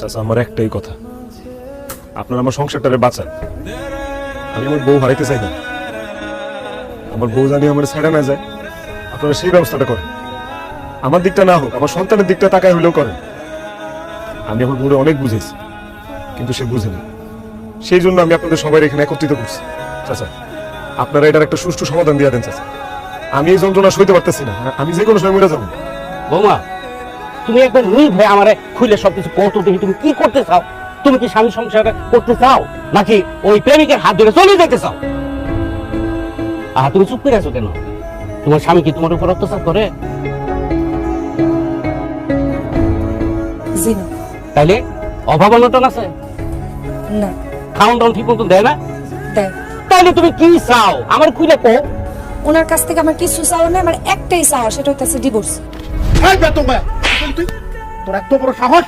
চাচা আমার একটাই কথা, আপনার আমার সংসারটারে বাঁচান। আমি আমার বউ হারাইতে চাই না। আমার বউ জানি আমার ছেড়ে না যায়, আপনারা সেই ব্যবস্থাটা করেন। আমার দিকটা না হোক, আমার সন্তানের দিকটা তাকায় হলেও করেন। আমি আমার বউরে অনেক বুঝেছি, কিন্তু সে বুঝে না। সেই জন্য আমি আপনাদের সবাই এখানে একত্রিত করছি। চাচা আপনারা এটার একটা সুষ্ঠু সমাধান দিয়ে দেন চাচা। আমি এই যন্ত্রণা সইতে পারতেছি না, আমি যে কোনো সময় মরে যাবো। বৌমা, তুমি একবার নির্ভয়ে আমারে খুলে সবকিছু কত দেখি তুমি কি করতে চাও? তুমি কি স্বামী সংসার করতে চাও, নাকি ওই প্রেমিকের হাত ধরে চলে যেতে চাও? তুমি চুপ করে আছো কেন? তোমার স্বামী কি তোমার উপর অত্যাচার করে? জি না। তাইলে অভাব অনটন আছে? না। খাওয়ান দাওয়ান ঠিক মতো দেয় না? দেয়। তাইলে তুমি কি চাও আমার খুলে কো? ওনার কাছ থেকে আমার কিছু চাওয়া নেই, আমার একটাই চাওয়া, সেটা হচ্ছে ডিভোর্স। তোর এত বড় সাহস!